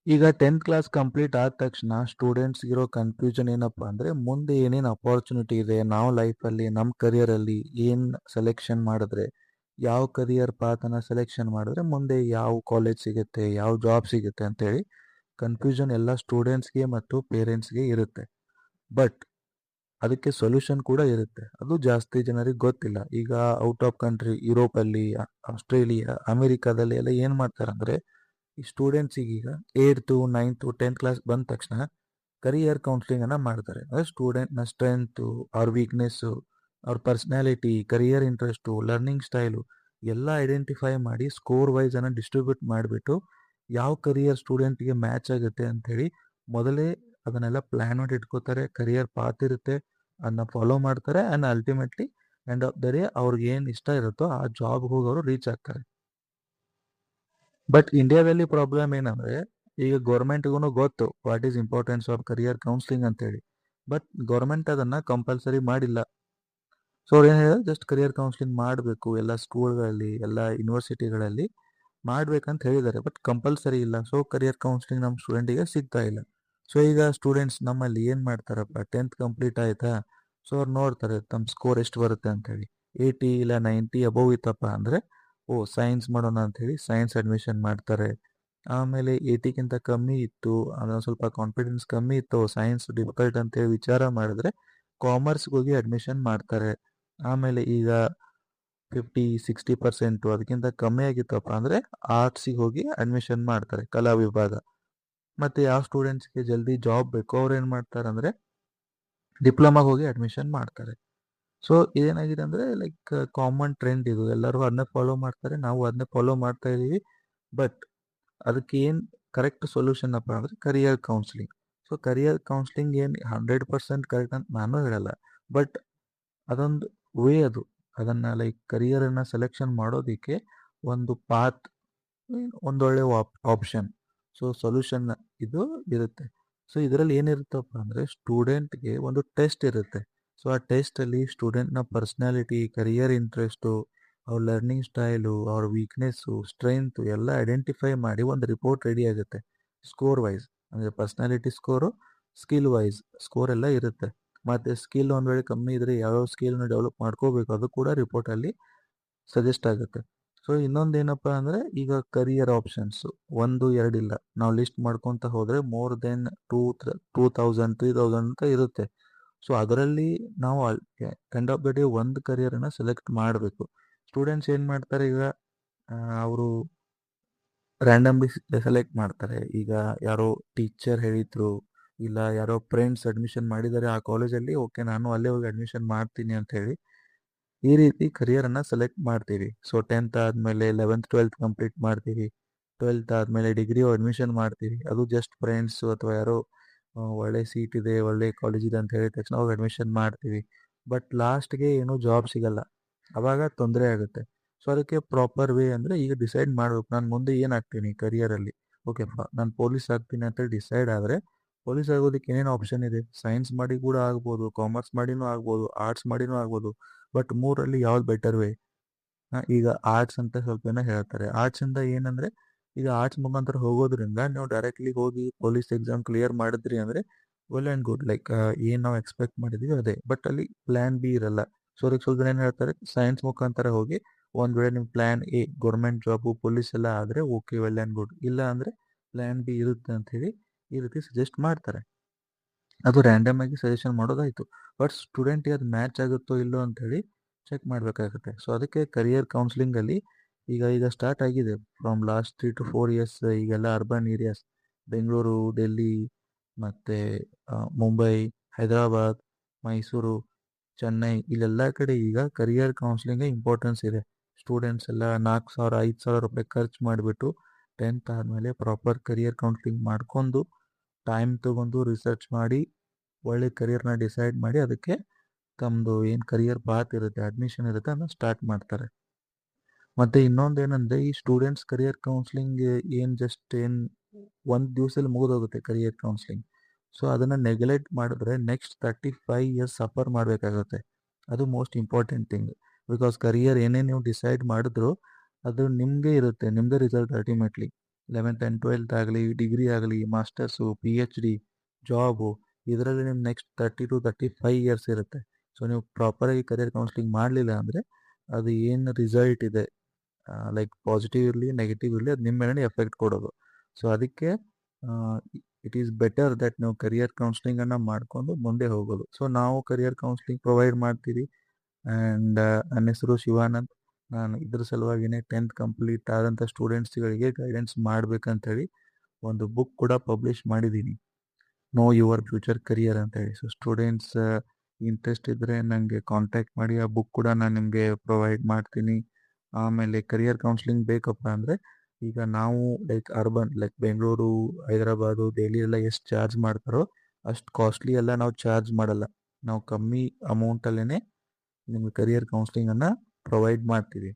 ಈಗ 10th class complete ಆದ ತಕ್ಷಣ ಸ್ಟೂಡೆಂಟ್ಸ್ ಇರೋ ಕನ್ಫ್ಯೂಷನ್ ಏನಪ್ಪಾ ಅಂದ್ರೆ ಮುಂದೆ ಏನೇನು ಅಪಾರ್ಚುನಿಟಿ ಇದೆ, ನಾವು ಲೈಫಲ್ಲಿ ನಮ್ಮ ಕರಿಯರಲ್ಲಿ ಏನ್ ಸೆಲೆಕ್ಷನ್ ಮಾಡಿದ್ರೆ, ಯಾವ ಕರಿಯರ್ ಪಾತನ ಸೆಲೆಕ್ಷನ್ ಮಾಡಿದ್ರೆ ಮುಂದೆ ಯಾವ ಕಾಲೇಜ್ ಸಿಗುತ್ತೆ, ಯಾವ ಜಾಬ್ ಸಿಗುತ್ತೆ ಅಂತೇಳಿ ಕನ್ಫ್ಯೂಷನ್ ಎಲ್ಲ ಸ್ಟೂಡೆಂಟ್ಸ್ಗೆ ಮತ್ತು ಪೇರೆಂಟ್ಸ್ಗೆ ಇರುತ್ತೆ. ಬಟ್ ಅದಕ್ಕೆ ಸೊಲ್ಯೂಷನ್ ಕೂಡ ಇರುತ್ತೆ. ಅದು ಜಾಸ್ತಿ ಜನರಿಗೆ ಗೊತ್ತಿಲ್ಲ. ಈಗ ಔಟ್ ಆಫ್ ಕಂಟ್ರಿ, ಯುರೋಪಲ್ಲಿ, ಆಸ್ಟ್ರೇಲಿಯಾ, ಅಮೆರಿಕಾದಲ್ಲಿ ಎಲ್ಲ ಏನು ಮಾಡ್ತಾರೆ ಅಂದರೆ, ಈ ಸ್ಟೂಡೆಂಟ್ಸಿಗೆ ಈಗ 8th 9th 10th ಕ್ಲಾಸ್ ಬಂದ ತಕ್ಷಣ ಕರಿಯರ್ ಕೌನ್ಸಿಲಿಂಗನ್ನು ಮಾಡ್ತಾರೆ. ಅಂದರೆ ಸ್ಟೂಡೆಂಟ್ನ ಸ್ಟ್ರೆಂತು, ಅವ್ರ ವೀಕ್ನೆಸ್ಸು, ಅವ್ರ personality, career interest, learning style ಎಲ್ಲ ಐಡೆಂಟಿಫೈ ಮಾಡಿ ಸ್ಕೋರ್ ವೈಸನ್ನು ಡಿಸ್ಟ್ರಿಬ್ಯೂಟ್ ಮಾಡಿಬಿಟ್ಟು ಯಾವ ಕರಿಯರ್ ಸ್ಟೂಡೆಂಟ್ಗೆ ಮ್ಯಾಚ್ ಆಗುತ್ತೆ ಅಂಥೇಳಿ ಮೊದಲೇ ಅದನ್ನೆಲ್ಲ ಪ್ಲ್ಯಾನ್ ಮಾಡಿ ಇಟ್ಕೋತಾರೆ. ಕರಿಯರ್ ಪಾತ್ ಇರುತ್ತೆ, ಅದನ್ನ ಫಾಲೋ ಮಾಡ್ತಾರೆ. And ultimately end of the day ಅವ್ರಿಗೆ ಏನು ಇಷ್ಟ ಇರುತ್ತೋ ಆ ಜಾಬ್ಗೆ ಹೋಗಿ ಅವರು ರೀಚ್ ಆಗ್ತಾರೆ. ಬಟ್ ಇಂಡಿಯಾದಲ್ಲಿ ಪ್ರಾಬ್ಲಮ್ ಏನಂದ್ರೆ, ಈಗ ಗೌರ್ಮೆಂಟ್ಗೂ ಗೊತ್ತು what is importance of career counselling ಅಂತೇಳಿ. ಬಟ್ ಗೌರ್ಮೆಂಟ್ ಅದನ್ನ ಕಂಪಲ್ಸರಿ ಮಾಡಿಲ್ಲ. ಸೊ ಅವ್ರು ಏನು ಹೇಳಿದ್ರೆ ಜಸ್ಟ್ ಕರಿಯರ್ ಕೌನ್ಸಿಲಿಂಗ್ ಮಾಡಬೇಕು ಎಲ್ಲ ಸ್ಕೂಲ್ಗಳಲ್ಲಿ, ಎಲ್ಲ ಯೂನಿವರ್ಸಿಟಿಗಳಲ್ಲಿ ಮಾಡ್ಬೇಕಂತ ಹೇಳಿದ್ದಾರೆ. ಬಟ್ ಕಂಪಲ್ಸರಿ ಇಲ್ಲ. ಸೊ ಕರಿಯರ್ ಕೌನ್ಸಿಲಿಂಗ್ ನಮ್ಮ ಸ್ಟೂಡೆಂಟಿಗೆ ಸಿಗ್ತಾ ಇಲ್ಲ. ಸೊ ಈಗ ಸ್ಟೂಡೆಂಟ್ಸ್ ನಮ್ಮಲ್ಲಿ ಏನು ಮಾಡ್ತಾರಪ್ಪ, 10th ಕಂಪ್ಲೀಟ್ ಆಯ್ತಾ, ಸೊ ಅವ್ರು ನೋಡ್ತಾರೆ ತಮ್ಮ ಸ್ಕೋರ್ ಎಷ್ಟು ಬರುತ್ತೆ ಅಂತೇಳಿ. 80 ಇಲ್ಲ 90 ಅಬೌವ್ ಇತ್ತಪ್ಪ ಅಂದರೆ ಓ ಸೈನ್ಸ್ ಮಾಡೋಣ ಅಂಥೇಳಿ ಸೈನ್ಸ್ ಅಡ್ಮಿಷನ್ ಮಾಡ್ತಾರೆ. ಆಮೇಲೆ 80ಕ್ಕಿಂತ ಕಮ್ಮಿ ಇತ್ತು, ಅದೊಂದು ಸ್ವಲ್ಪ ಕಾನ್ಫಿಡೆನ್ಸ್ ಕಮ್ಮಿ ಇತ್ತು, ಸೈನ್ಸ್ ಡಿಫಿಕಲ್ಟ್ ಅಂತೇಳಿ ವಿಚಾರ ಮಾಡಿದ್ರೆ ಕಾಮರ್ಸ್ಗೆ ಹೋಗಿ ಅಡ್ಮಿಷನ್ ಮಾಡ್ತಾರೆ. ಆಮೇಲೆ ಈಗ 50-60% ಅದಕ್ಕಿಂತ ಕಮ್ಮಿ ಆಗಿತ್ತಪ್ಪ ಅಂದರೆ ಆರ್ಟ್ಸಿಗೆ ಹೋಗಿ ಅಡ್ಮಿಷನ್ ಮಾಡ್ತಾರೆ, ಕಲಾ ವಿಭಾಗ. ಮತ್ತು ಯಾವ ಸ್ಟೂಡೆಂಟ್ಸ್ಗೆ ಜಲ್ದಿ ಜಾಬ್ ಬೇಕು ಅವ್ರು ಏನು ಮಾಡ್ತಾರೆ ಅಂದರೆ ಡಿಪ್ಲೊಮಾಗೆ ಹೋಗಿ ಅಡ್ಮಿಷನ್ ಮಾಡ್ತಾರೆ. ಸೊ ಇದೇನಾಗಿದೆ ಅಂದರೆ ಲೈಕ್ ಕಾಮನ್ ಟ್ರೆಂಡ್ ಇದು, ಎಲ್ಲರೂ ಅದನ್ನೇ ಫಾಲೋ ಮಾಡ್ತಾರೆ, ನಾವು ಅದನ್ನೇ ಫಾಲೋ ಮಾಡ್ತಾ ಇದ್ದೀವಿ. ಬಟ್ ಅದಕ್ಕೆ ಏನು ಕರೆಕ್ಟ್ ಸೊಲ್ಯೂಷನ್ ಅಪ್ಪ ಅಂದರೆ career counselling. So career counselling ಏನು 100% ಕರೆಕ್ಟ್ ಅಂತ ನಾನು ಹೇಳಲ್ಲ. ಬಟ್ ಅದೊಂದು ವೇ ಅದು. ಅದನ್ನು ಲೈಕ್ ಕರಿಯರನ್ನು ಸೆಲೆಕ್ಷನ್ ಮಾಡೋದಕ್ಕೆ ಒಂದು ಪಾತ್, ಒಂದೊಳ್ಳೆ ಆಪ್ಷನ್. ಸೊ ಸೊಲ್ಯೂಷನ್ ಇದು ಇರುತ್ತೆ. ಸೊ ಇದರಲ್ಲಿ ಏನಿರುತ್ತಪ್ಪ ಅಂದರೆ ಸ್ಟೂಡೆಂಟ್ಗೆ ಒಂದು ಟೆಸ್ಟ್ ಇರುತ್ತೆ. ಸೊ ಆ ಟೆಸ್ಟಲ್ಲಿ ಸ್ಟೂಡೆಂಟ್ನ ಪರ್ಸ್ನಾಲಿಟಿ, ಕರಿಯರ್ ಇಂಟ್ರೆಸ್ಟು, ಅವ್ರ ಲರ್ನಿಂಗ್ ಸ್ಟೈಲು, ಅವ್ರ ವೀಕ್ನೆಸ್ಸು, ಸ್ಟ್ರೆಂತು ಎಲ್ಲ ಐಡೆಂಟಿಫೈ ಮಾಡಿ ಒಂದು ರಿಪೋರ್ಟ್ ರೆಡಿ ಆಗುತ್ತೆ ಸ್ಕೋರ್ ವೈಸ್. ಅಂದರೆ personality score, skill wise score ಎಲ್ಲ ಇರುತ್ತೆ. ಮತ್ತು ಸ್ಕಿಲ್ ಒಂದು ವೇಳೆ ಕಮ್ಮಿ ಇದ್ದರೆ ಯಾವ್ಯಾವ ಸ್ಕಿಲ್ನ ಡೆವಲಪ್ ಮಾಡ್ಕೋಬೇಕು ಅದು ಕೂಡ ರಿಪೋರ್ಟಲ್ಲಿ ಸಜೆಸ್ಟ್ ಆಗುತ್ತೆ. ಸೊ ಇನ್ನೊಂದು ಏನಪ್ಪ ಅಂದರೆ ಈಗ ಕರಿಯರ್ ಆಪ್ಷನ್ಸು 1-2 ಇಲ್ಲ, ನಾವು ಲಿಸ್ಟ್ ಮಾಡ್ಕೊತ ಹೋದರೆ ಮೋರ್ ದೆನ್ 2000 3000 ಅಂತ ಇರುತ್ತೆ. ಸೊ ಅದರಲ್ಲಿ ನಾವು ಎಂಡ್ ಆಫ್ ದ ಡೇ ಒಂದು ಕರಿಯರನ್ನು ಸೆಲೆಕ್ಟ್ ಮಾಡಬೇಕು. ಸ್ಟೂಡೆಂಟ್ಸ್ ಏನು ಮಾಡ್ತಾರೆ ಈಗ, ಅವರು ರ್ಯಾಂಡಮ್ಲಿ ಸೆಲೆಕ್ಟ್ ಮಾಡ್ತಾರೆ. ಈಗ ಯಾರೋ ಟೀಚರ್ ಹೇಳಿದ್ರು, ಇಲ್ಲ ಯಾರೋ ಫ್ರೆಂಡ್ಸ್ ಅಡ್ಮಿಷನ್ ಮಾಡಿದ್ದಾರೆ ಆ ಕಾಲೇಜಲ್ಲಿ, ಓಕೆ ನಾನು ಅಲ್ಲೇ ಹೋಗಿ ಅಡ್ಮಿಷನ್ ಮಾಡ್ತೀನಿ ಅಂತ ಹೇಳಿ ಈ ರೀತಿ ಕರಿಯರನ್ನು ಸೆಲೆಕ್ಟ್ ಮಾಡ್ತೀವಿ. ಸೊ 10th ಆದಮೇಲೆ 11th 12th ಕಂಪ್ಲೀಟ್ ಮಾಡ್ತೀವಿ. 12th ಆದಮೇಲೆ ಡಿಗ್ರಿ ಅಡ್ಮಿಷನ್ ಮಾಡ್ತೀವಿ. ಅದು ಜಸ್ಟ್ ಫ್ರೆಂಡ್ಸು ಅಥವಾ ಯಾರೋ ಒಳ್ಳೆ ಸೀಟ್ ಇದೆ, ಒಳ್ಳೆ ಕಾಲೇಜ್ ಇದೆ ಅಂತ ಹೇಳಿದ ತಕ್ಷಣ ಹೋಗಿ ಅಡ್ಮಿಷನ್ ಮಾಡ್ತೀವಿ. ಬಟ್ ಲಾಸ್ಟ್ಗೆ ಏನೂ ಜಾಬ್ ಸಿಗಲ್ಲ, ಆವಾಗ ತೊಂದರೆ ಆಗುತ್ತೆ. ಸೊ ಅದಕ್ಕೆ ಪ್ರಾಪರ್ ವೇ ಅಂದರೆ ಈಗ ಡಿಸೈಡ್ ಮಾಡಬೇಕು, ನಾನು ಮುಂದೆ ಏನು ಆಗ್ತೀನಿ ಕರಿಯರಲ್ಲಿ. ಓಕೆ ನಾನು ಪೊಲೀಸ್ ಆಗ್ತೀನಿ ಅಂತೇಳಿ ಡಿಸೈಡ್ ಆದರೆ ಪೊಲೀಸ್ ಆಗೋದಕ್ಕೆ ಏನೇನು ಆಪ್ಷನ್ ಇದೆ, ಸೈನ್ಸ್ ಮಾಡಿ ಕೂಡ ಆಗ್ಬೋದು, ಕಾಮರ್ಸ್ ಮಾಡಿನೂ ಆಗ್ಬೋದು, ಆರ್ಟ್ಸ್ ಮಾಡಿನೂ ಆಗ್ಬೋದು. ಬಟ್ ಮೂರಲ್ಲಿ ಯಾವ್ದು ಬೆಟರ್ ವೇ? ಈಗ ಆರ್ಟ್ಸ್ ಅಂತ ಸ್ವಲ್ಪ ಜನ ಹೇಳ್ತಾರೆ. ಆರ್ಟ್ಸಿಂದ ಏನಂದರೆ, ಈಗ ಆರ್ಟ್ಸ್ ಮುಖಾಂತರ ಹೋಗೋದ್ರಿಂದ ನೀವು ಡೈರೆಕ್ಟ್ಲಿ ಹೋಗಿ ಪೊಲೀಸ್ ಎಕ್ಸಾಮ್ ಕ್ಲಿಯರ್ ಮಾಡಿದ್ರಿ ಅಂದರೆ ವೆಲ್ ಆ್ಯಂಡ್ ಗುಡ್, ಲೈಕ್ ಏನು ನಾವು ಎಕ್ಸ್ಪೆಕ್ಟ್ ಮಾಡಿದ್ವಿ ಅದೇ. ಬಟ್ ಅಲ್ಲಿ ಪ್ಲ್ಯಾನ್ ಬಿ ಇರಲ್ಲ. ಸೊ ಅದಕ್ಕೆ ಸ್ವಲ್ಪ ಜನ ಏನು ಹೇಳ್ತಾರೆ, ಸೈನ್ಸ್ ಮುಖಾಂತರ ಹೋಗಿ ಒಂದು ವೇಳೆ ನಿಮ್ಮ plan A government job police ಎಲ್ಲ ಆದರೆ ಓಕೆ ವೆಲ್ ಆ್ಯಂಡ್ ಗುಡ್, ಇಲ್ಲ ಅಂದರೆ ಪ್ಲ್ಯಾನ್ ಬಿ ಇರುತ್ತೆ ಅಂಥೇಳಿ ಈ ರೀತಿ ಸಜೆಸ್ಟ್ ಮಾಡ್ತಾರೆ. ಅದು ರ್ಯಾಂಡಮ್ ಆಗಿ ಸಜೆಷನ್ ಮಾಡೋದಾಯಿತು. ಬಟ್ ಸ್ಟೂಡೆಂಟಿಗೆ ಅದು ಮ್ಯಾಚ್ ಆಗುತ್ತೋ ಇಲ್ಲೋ ಅಂಥೇಳಿ ಚೆಕ್ ಮಾಡಬೇಕಾಗುತ್ತೆ. ಸೊ ಅದಕ್ಕೆ ಕರಿಯರ್ ಕೌನ್ಸಿಲಿಂಗಲ್ಲಿ ಈಗ ಸ್ಟಾರ್ಟ್ ಆಗಿದೆ ಫ್ರಮ್ ಲಾಸ್ಟ್ 3 to 4 ಇಯರ್ಸ್. ಈಗೆಲ್ಲ ಅರ್ಬನ್ ಏರಿಯಾಸ್, ಬೆಂಗಳೂರು, ಡೆಲ್ಲಿ, ಮತ್ತು ಮುಂಬೈ, ಹೈದರಾಬಾದ್, ಮೈಸೂರು, ಚೆನ್ನೈ, ಇಲ್ಲೆಲ್ಲ ಕಡೆ ಈಗ ಕರಿಯರ್ ಕೌನ್ಸಿಲಿಂಗ್ಗೆ ಇಂಪಾರ್ಟೆನ್ಸ್ ಇದೆ. ಸ್ಟೂಡೆಂಟ್ಸ್ ಎಲ್ಲ 4,000 5,000 ರೂಪಾಯಿ ಖರ್ಚು ಮಾಡಿಬಿಟ್ಟು 10th ಆದಮೇಲೆ ಪ್ರಾಪರ್ ಕರಿಯರ್ ಕೌನ್ಸಿಲಿಂಗ್ ಮಾಡ್ಕೊಂಡು ಟೈಮ್ ತೊಗೊಂಡು ರಿಸರ್ಚ್ ಮಾಡಿ ಒಳ್ಳೆ ಕರಿಯರ್ನ ಡಿಸೈಡ್ ಮಾಡಿ ಅದಕ್ಕೆ ತಮ್ಮದು ಏನು ಕರಿಯರ್ ಪಾತ್ ಇರುತ್ತೆ, ಅಡ್ಮಿಷನ್ ಇರುತ್ತೆ, ಅದನ್ನ ಸ್ಟಾರ್ಟ್ ಮಾಡ್ತಾರೆ. ಮತ್ತು ಇನ್ನೊಂದು ಏನಂದರೆ, ಈ ಸ್ಟೂಡೆಂಟ್ಸ್ ಕರಿಯರ್ ಕೌನ್ಸಿಲಿಂಗ್ ಏನು ಜಸ್ಟ್ ಏನು ಒಂದು ದಿವಸದಲ್ಲಿ ಮುಗಿದೋಗುತ್ತೆ ಕರಿಯರ್ ಕೌನ್ಸಿಲಿಂಗ್. ಸೊ ಅದನ್ನು ನೆಗ್ಲೆಕ್ಟ್ ಮಾಡಿದ್ರೆ ನೆಕ್ಸ್ಟ್ 35 ಇಯರ್ಸ್ ಸಫರ್ ಮಾಡಬೇಕಾಗುತ್ತೆ. ಅದು most important thing. Because career ಏನೇ ನೀವು ಡಿಸೈಡ್ ಮಾಡಿದ್ರು ಅದು ನಿಮಗೆ ಇರುತ್ತೆ, ನಿಮ್ಮದೇ result ultimately. 11th and 12th ಆಗಲಿ, ಡಿಗ್ರಿ ಆಗಲಿ, ಮಾಸ್ಟರ್ಸು, PhD, ಜಾಬು, ಇದರಲ್ಲಿ ನಿಮ್ಮ ನೆಕ್ಸ್ಟ್ 30 to 35 ಇಯರ್ಸ್ ಇರುತ್ತೆ. ಸೊ ನೀವು ಪ್ರಾಪರಾಗಿ ಕರಿಯರ್ ಕೌನ್ಸಿಲಿಂಗ್ ಮಾಡಲಿಲ್ಲ ಅಂದರೆ ಅದು ಏನು ರಿಸಲ್ಟ್ ಇದೆ, ಲೈಕ್ ಪಾಸಿಟಿವ್ ಇರಲಿ ನೆಗೆಟಿವ್ ಇರಲಿ, ಅದು ನಿಮ್ಮ ಮೇಲೆ ಎಫೆಕ್ಟ್ ಕೊಡೋದು. ಸೊ ಅದಕ್ಕೆ ಇಟ್ ಈಸ್ ಬೆಟರ್ ದಟ್ ನೀವು ಕರಿಯರ್ ಕೌನ್ಸಿಲಿಂಗನ್ನು ಮಾಡಿಕೊಂಡು ಮುಂದೆ ಹೋಗೋದು. ಸೊ ನಾವು ಕರಿಯರ್ ಕೌನ್ಸಿಲಿಂಗ್ ಪ್ರೊವೈಡ್ ಮಾಡ್ತೀವಿ. ಆ್ಯಂಡ್ ನನ್ನ ಹೆಸರು ಶಿವಾನಂದ್. ನಾನು ಇದ್ರ ಸಲುವಾಗಿಯೇ 10th ಕಂಪ್ಲೀಟ್ ಆದಂಥ ಸ್ಟೂಡೆಂಟ್ಸ್ಗಳಿಗೆ ಗೈಡೆನ್ಸ್ ಮಾಡಬೇಕಂತೇಳಿ ಒಂದು ಬುಕ್ ಕೂಡ ಪಬ್ಲಿಷ್ ಮಾಡಿದ್ದೀನಿ, ನೋ ಯುವರ್ ಫ್ಯೂಚರ್ ಕರಿಯರ್ ಅಂತೇಳಿ. ಸೊ ಸ್ಟೂಡೆಂಟ್ಸ್ ಇಂಟ್ರೆಸ್ಟ್ ಇದ್ದರೆ ನನಗೆ ಕಾಂಟ್ಯಾಕ್ಟ್ ಮಾಡಿ, ಆ ಬುಕ್ ಕೂಡ ನಾನು ನಿಮಗೆ ಪ್ರೊವೈಡ್ ಮಾಡ್ತೀನಿ. ಆಮೇಲೆ ಕರಿಯರ್ ಕೌನ್ಸಿಲಿಂಗ್ ಬೇಕಪ್ಪ ಅಂದರೆ ಈಗ ನಾವು like urban, like Bengaluru, Hyderabad, Delhi ಎಲ್ಲ ಎಷ್ಟು ಚಾರ್ಜ್ ಮಾಡ್ತಾರೋ ಅಷ್ಟು ಕಾಸ್ಟ್ಲಿ ಎಲ್ಲ ನಾವು ಚಾರ್ಜ್ ಮಾಡಲ್ಲ. ನಾವು ಕಮ್ಮಿ ಅಮೌಂಟಲ್ಲೇ ನಿಮಗೆ ಕರಿಯರ್ ಕೌನ್ಸಿಲಿಂಗನ್ನು ಪ್ರೊವೈಡ್ ಮಾಡ್ತೀವಿ.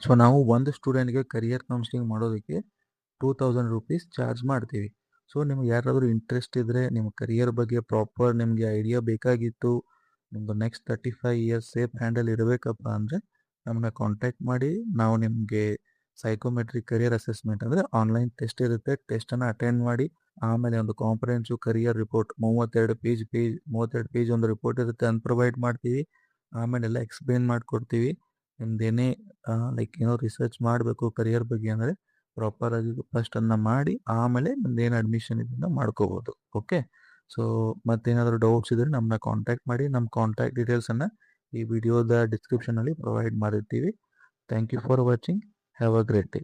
ಸೊ ನಾವು ಒಂದು ಸ್ಟೂಡೆಂಟ್ಗೆ ಕರಿಯರ್ ಕೌನ್ಸಿಲಿಂಗ್ ಮಾಡೋದಕ್ಕೆ 2000 ರೂಪೀಸ್ ಚಾರ್ಜ್ ಮಾಡ್ತೀವಿ. ಸೊ ನಿಮ್ಗೆ ಯಾರಾದರೂ ಇಂಟ್ರೆಸ್ಟ್ ಇದ್ದರೆ, ನಿಮ್ಮ ಕರಿಯರ್ ಬಗ್ಗೆ ಪ್ರಾಪರ್ ನಿಮಗೆ ಐಡಿಯಾ ಬೇಕಾಗಿತ್ತು, ನಿಮ್ಮದು ನೆಕ್ಸ್ಟ್ 35 ಇಯರ್ಸ್ ಸೇಫ್ ಹ್ಯಾಂಡಲ್ ಇರಬೇಕಪ್ಪ ಅಂದರೆ ನಮ್ಮನ್ನ ಕಾಂಟ್ಯಾಕ್ಟ್ ಮಾಡಿ. ನಾವು ನಿಮಗೆ ಸೈಕೋಮೆಟ್ರಿಕ್ ಕರಿಯರ್ ಅಸೆಸ್ಮೆಂಟ್ ಅಂದರೆ ಆನ್ಲೈನ್ ಟೆಸ್ಟ್ ಇರುತ್ತೆ, ಟೆಸ್ಟನ್ನು ಅಟೆಂಡ್ ಮಾಡಿ ಆಮೇಲೆ ಒಂದು ಕಾಂಪ್ರಹೆನ್ಸಿವ್ ಕರಿಯರ್ ರಿಪೋರ್ಟ್ 32 ಪೇಜ್ ಒಂದು ರಿಪೋರ್ಟ್ ಇರುತ್ತೆ, ಅದನ್ನು ಪ್ರೊವೈಡ್ ಮಾಡ್ತೀವಿ. ಆಮೇಲೆ ಎಲ್ಲ ಎಕ್ಸ್ಪ್ಲೇನ್ ಮಾಡಿಕೊಡ್ತೀವಿ. ನಿಮ್ದೇನೇ ಲೈಕ್ ಏನೋ ರಿಸರ್ಚ್ ಮಾಡಬೇಕು ಕರಿಯರ್ ಬಗ್ಗೆ ಅಂದರೆ ಪ್ರಾಪರಾಗಿ ಫಸ್ಟ್ ಅದನ್ನ ಮಾಡಿ ಆಮೇಲೆ ನಿಮ್ದೇನು ಅಡ್ಮಿಷನ್ ಇದನ್ನು ಮಾಡ್ಕೋಬೋದು. ಓಕೆ, ಸೊ ಮತ್ತೇನಾದರೂ ಡೌಟ್ಸ್ ಇದ್ದರೆ ನಮ್ಮನ್ನ ಕಾಂಟ್ಯಾಕ್ಟ್ ಮಾಡಿ. ನಮ್ಮ ಕಾಂಟ್ಯಾಕ್ಟ್ ಡೀಟೇಲ್ಸನ್ನು ಈ ವಿಡಿಯೋದ ಡಿಸ್ಕ್ರಿಪ್ಷನಲ್ಲಿ ಪ್ರೊವೈಡ್ ಮಾಡಿರ್ತೀವಿ. Thank you for watching. Have a great day.